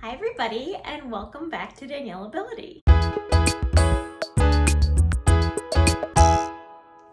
Hi everybody, and welcome back to Daniellability.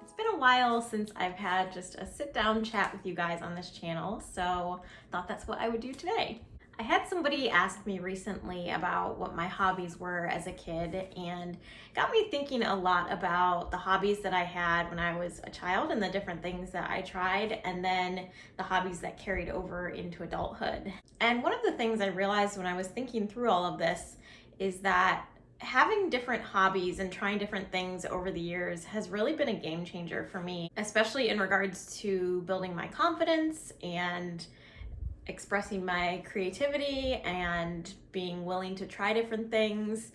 It's been a while since I've had just a sit-down chat with you guys on this channel, so thought that's what I would do today. I had somebody ask me recently about what my hobbies were as a kid, and got me thinking a lot about the hobbies that I had when I was a child and the different things that I tried, and then the hobbies that carried over into adulthood. And one of the things I realized when I was thinking through all of this is that having different hobbies and trying different things over the years has really been a game changer for me, especially in regards to building my confidence and expressing my creativity and being willing to try different things.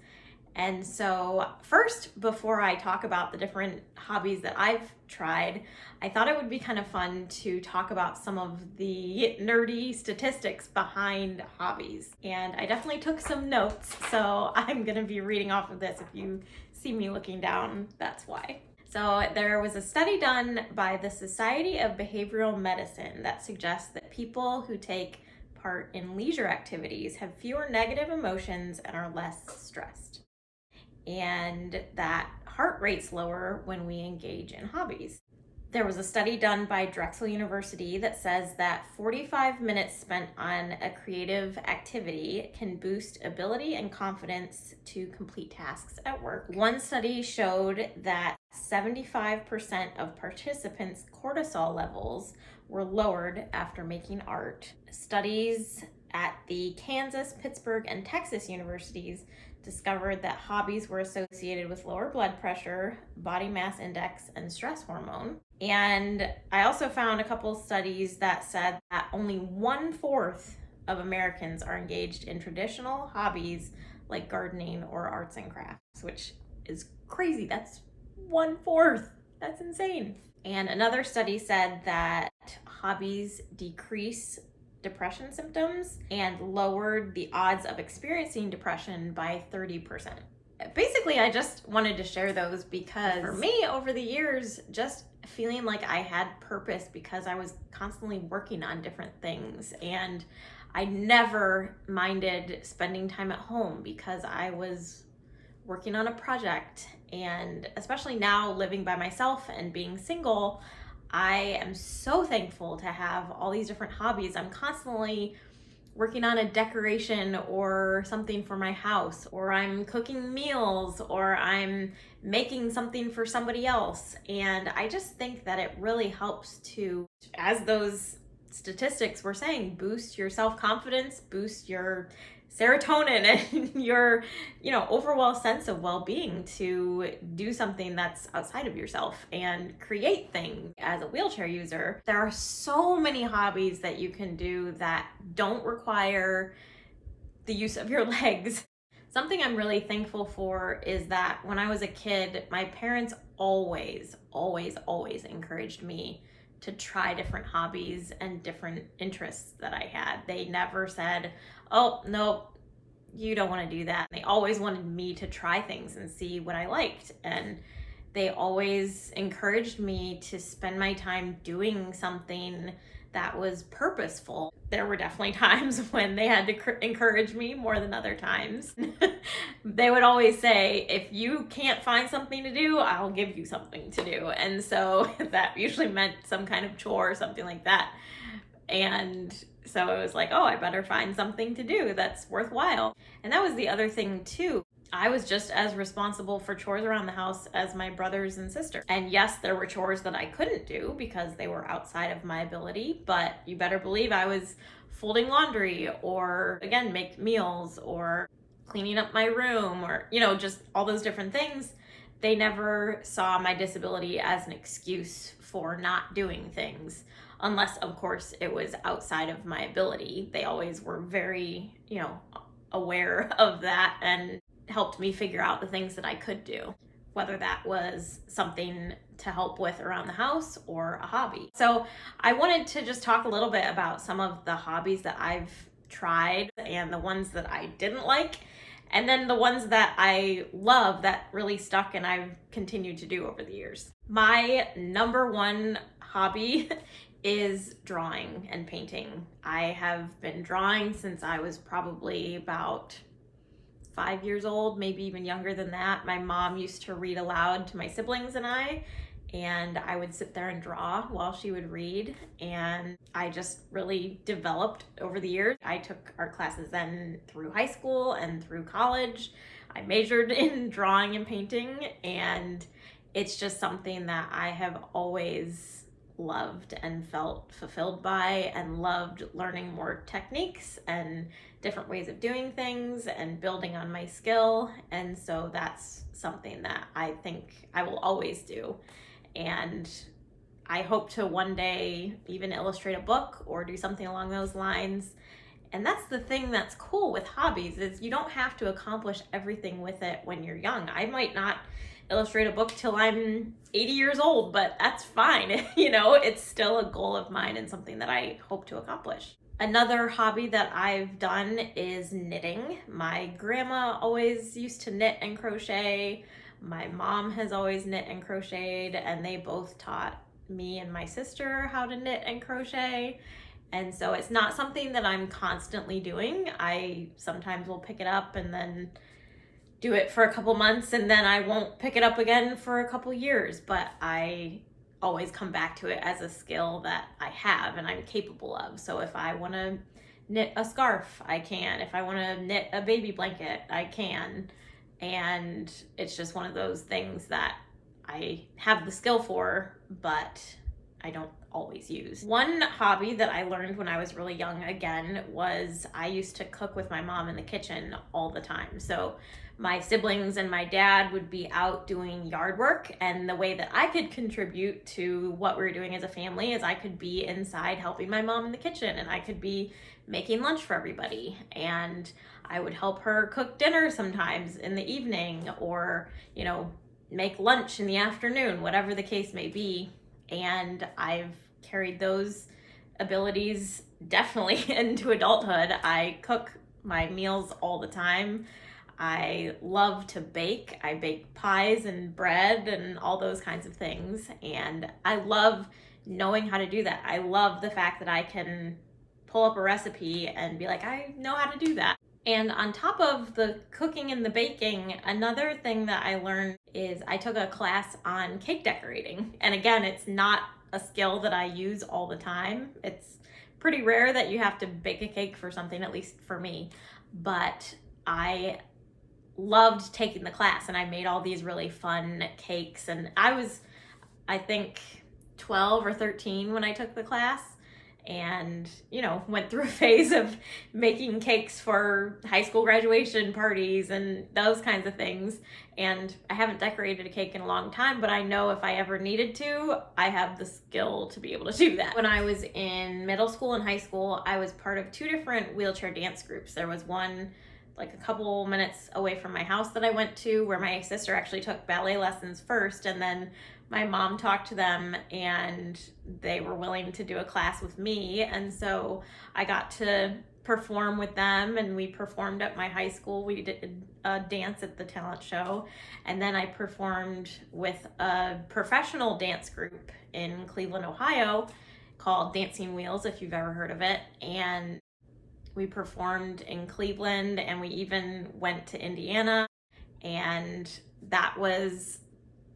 And so first, before I talk about the different hobbies that I've tried, I thought it would be kind of fun to talk about some of the nerdy statistics behind hobbies. And I definitely took some notes, so I'm gonna be reading off of this. If you see me looking down, that's why. So there was a study done by the Society of Behavioral Medicine that suggests that people who take part in leisure activities have fewer negative emotions and are less stressed, and that heart rate's lower when we engage in hobbies. There was a study done by Drexel University that says that 45 minutes spent on a creative activity can boost ability and confidence to complete tasks at work. One study showed that 75% of participants' cortisol levels were lowered after making art. Studies at the Kansas, Pittsburgh, and Texas universities discovered that hobbies were associated with lower blood pressure, body mass index, and stress hormone. And I also found a couple studies that said that only 1/4 of Americans are engaged in traditional hobbies like gardening or arts and crafts, which is crazy. That's 1/4. That's insane. And another study said that hobbies decrease depression symptoms and lowered the odds of experiencing depression by 30%. Basically, I just wanted to share those because for me, over the years, just feeling like I had purpose because I was constantly working on different things, and I never minded spending time at home because I was working on a project. And especially now, living by myself and being single, I am so thankful to have all these different hobbies. I'm constantly working on a decoration or something for my house, or I'm cooking meals, or I'm making something for somebody else. And I just think that it really helps to, as those statistics were saying, boost your self-confidence, boost your serotonin and your, overall sense of well-being to do something that's outside of yourself and create things. As a wheelchair user, there are so many hobbies that you can do that don't require the use of your legs. Something I'm really thankful for is that when I was a kid, my parents always encouraged me to try different hobbies and different interests that I had. They never said, oh, no, you don't want to do that. They always wanted me to try things and see what I liked. And they always encouraged me to spend my time doing something that was purposeful. There were definitely times when they had to encourage me more than other times. They would always say, if you can't find something to do, I'll give you something to do. And so that usually meant some kind of chore or something like that. And so it was like, oh, I better find something to do that's worthwhile. And that was the other thing too. I was just as responsible for chores around the house as my brothers and sisters. And yes, there were chores that I couldn't do because they were outside of my ability, but you better believe I was folding laundry, or again, make meals, or cleaning up my room, or, just all those different things. They never saw my disability as an excuse for not doing things, unless, of course, it was outside of my ability. They always were very, aware of that and helped me figure out the things that I could do, whether that was something to help with around the house or a hobby. So I wanted to just talk a little bit about some of the hobbies that I've tried and the ones that I didn't like, and then the ones that I love that really stuck and I've continued to do over the years. My number one hobby is drawing and painting. I have been drawing since I was probably about 5 years old, maybe even younger than that. My mom used to read aloud to my siblings and I would sit there and draw while she would read, and I just really developed over the years. I took art classes then through high school and through college. I majored in drawing and painting, and it's just something that I have always loved and felt fulfilled by, and loved learning more techniques and different ways of doing things and building on my skill. And so that's something that I think I will always do. And I hope to one day even illustrate a book or do something along those lines. And that's the thing that's cool with hobbies, is you don't have to accomplish everything with it when you're young. I might not illustrate a book till I'm 80 years old, but that's fine. It's still a goal of mine and something that I hope to accomplish. Another hobby that I've done is knitting. My grandma always used to knit and crochet. My mom has always knit and crocheted, and they both taught me and my sister how to knit and crochet. And so it's not something that I'm constantly doing. I sometimes will pick it up and then do it for a couple months, and then I won't pick it up again for a couple years, but I always come back to it as a skill that I have and I'm capable of. So if I want to knit a scarf, I can. If I want to knit a baby blanket, I can. And it's just one of those things that I have the skill for, but I don't always use. One hobby that I learned when I was really young, again, was I used to cook with my mom in the kitchen all the time. So my siblings and my dad would be out doing yard work, and the way that I could contribute to what we were doing as a family is I could be inside helping my mom in the kitchen, and I could be making lunch for everybody, and I would help her cook dinner sometimes in the evening, or make lunch in the afternoon, whatever the case may be. And I've carried those abilities definitely into adulthood. I cook my meals all the time. I love to bake. I bake pies and bread and all those kinds of things. And I love knowing how to do that. I love the fact that I can pull up a recipe and be like, I know how to do that. And on top of the cooking and the baking, another thing that I learned is I took a class on cake decorating. And again, it's not a skill that I use all the time. It's pretty rare that you have to bake a cake for something, at least for me. But I loved taking the class, and I made all these really fun cakes. And I was, I think, 12 or 13 when I took the class, and went through a phase of making cakes for high school graduation parties and those kinds of things. And I haven't decorated a cake in a long time, but I know if I ever needed to, I have the skill to be able to do that. When I was in middle school and high school, I was part of 2 different wheelchair dance groups. There was one like a couple minutes away from my house that I went to, where my sister actually took ballet lessons first, and then my mom talked to them and they were willing to do a class with me. And so I got to perform with them, and we performed at my high school. We did a dance at the talent show, and then I performed with a professional dance group in Cleveland, Ohio called Dancing Wheels, if you've ever heard of it. And we performed in Cleveland, and we even went to Indiana, and that was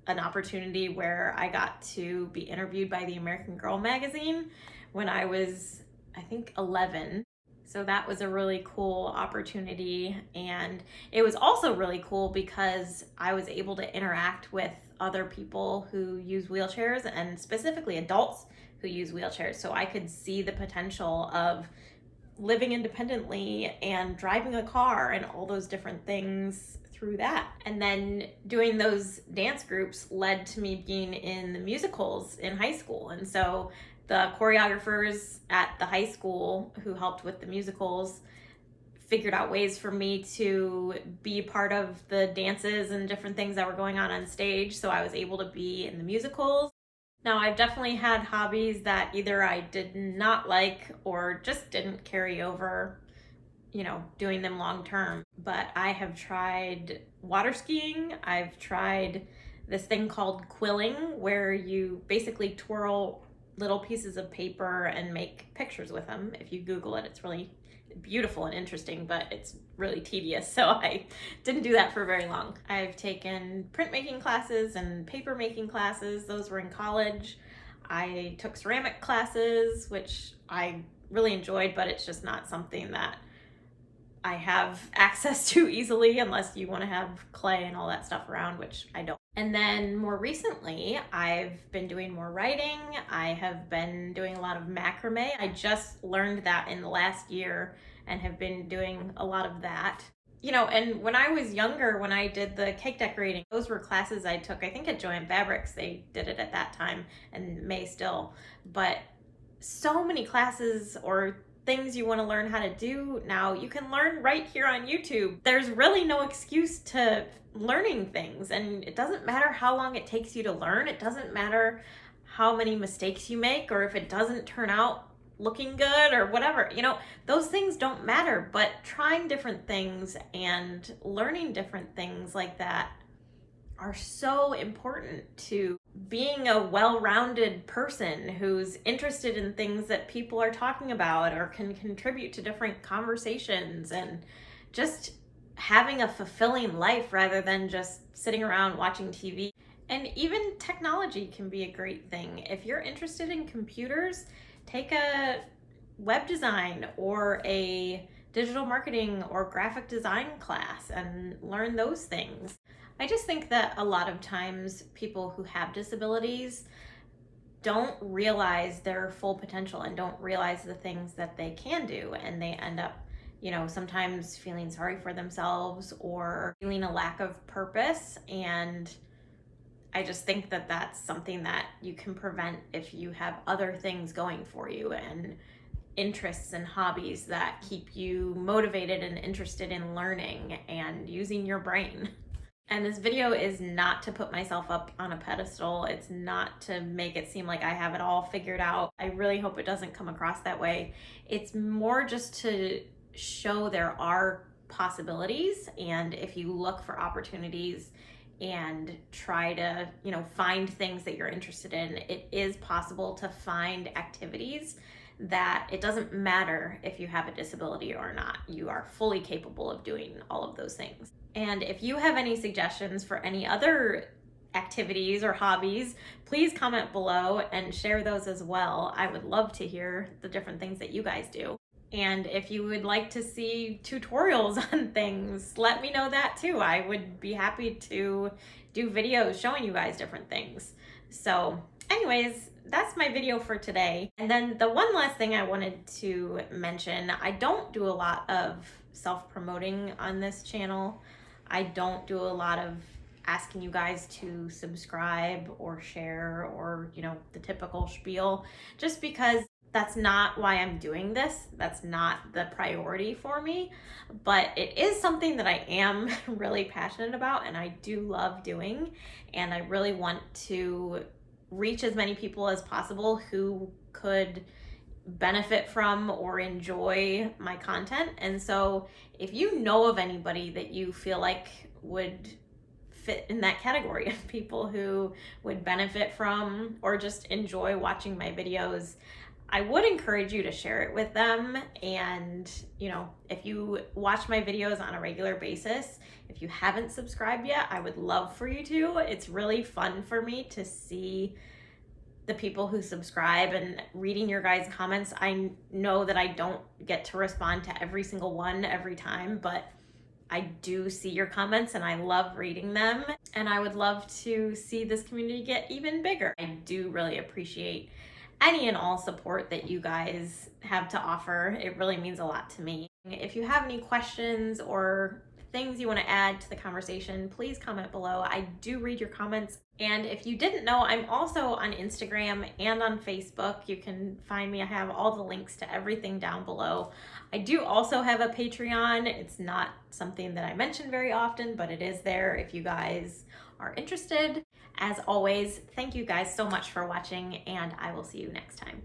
an opportunity where I got to be interviewed by the American Girl magazine when I was, I think, 11. So that was a really cool opportunity. And it was also really cool because I was able to interact with other people who use wheelchairs, and specifically adults who use wheelchairs. So I could see the potential of living independently and driving a car and all those different things through that. And then doing those dance groups led to me being in the musicals in high school. And so the choreographers at the high school who helped with the musicals figured out ways for me to be part of the dances and different things that were going on stage. So I was able to be in the musicals. Now, I've definitely had hobbies that either I did not like or just didn't carry over, doing them long term. But I have tried water skiing. I've tried this thing called quilling, where you basically twirl little pieces of paper and make pictures with them. If you Google it, it's really beautiful and interesting, but it's really tedious, so I didn't do that for very long. I've taken printmaking classes and paper making classes. Those were in college. I took ceramic classes, which I really enjoyed, but it's just not something that I have access to easily unless you want to have clay and all that stuff around, which I don't. And then more recently, I've been doing more writing. I have been doing a lot of macrame. I just learned that in the last year and have been doing a lot of that. You know, and when I was younger, when I did the cake decorating, those were classes I took, I think at Joann Fabrics, they did it at that time and may still. But so many classes or things you want to learn how to do now, you can learn right here on YouTube. There's really no excuse to learning things, and it doesn't matter how long it takes you to learn. It doesn't matter how many mistakes you make or if it doesn't turn out looking good or whatever. You know, those things don't matter, but trying different things and learning different things like that are so important to being a well-rounded person who's interested in things that people are talking about or can contribute to different conversations and just having a fulfilling life rather than just sitting around watching TV. And even technology can be a great thing. If you're interested in computers, take a web design or a digital marketing or graphic design class and learn those things. I just think that a lot of times people who have disabilities don't realize their full potential and don't realize the things that they can do, and they end up, you know, sometimes feeling sorry for themselves or feeling a lack of purpose. And I just think that that's something that you can prevent if you have other things going for you and interests and hobbies that keep you motivated and interested in learning and using your brain. And this video is not to put myself up on a pedestal. It's not to make it seem like I have it all figured out. I really hope it doesn't come across that way. It's more just to show there are possibilities, and if you look for opportunities and try to, you know, find things that you're interested in, it is possible to find activities that it doesn't matter if you have a disability or not. You are fully capable of doing all of those things. And if you have any suggestions for any other activities or hobbies, please comment below and share those as well. I would love to hear the different things that you guys do. And if you would like to see tutorials on things, let me know that too. I would be happy to do videos showing you guys different things. So anyways, that's my video for today. And then the one last thing I wanted to mention, I don't do a lot of self-promoting on this channel. I don't do a lot of asking you guys to subscribe or share or, you know, the typical spiel, just because that's not why I'm doing this. That's not the priority for me, but it is something that I am really passionate about and I do love doing, and I really want to reach as many people as possible who could benefit from or enjoy my content. And so if you know of anybody that you feel like would fit in that category of people who would benefit from or just enjoy watching my videos, I would encourage you to share it with them. And, you know, if you watch my videos on a regular basis, if you haven't subscribed yet, I would love for you to. It's really fun for me to see the people who subscribe and reading your guys' comments. I know that I don't get to respond to every single one every time, but I do see your comments and I love reading them. And I would love to see this community get even bigger. I do really appreciate any and all support that you guys have to offer. It really means a lot to me. If you have any questions or things you want to add to the conversation, please comment below. I do read your comments. And if you didn't know, I'm also on Instagram and on Facebook. You can find me. I have all the links to everything down below. I do also have a Patreon. It's not something that I mention very often, but it is there if you guys are interested. As always, thank you guys so much for watching, and I will see you next time.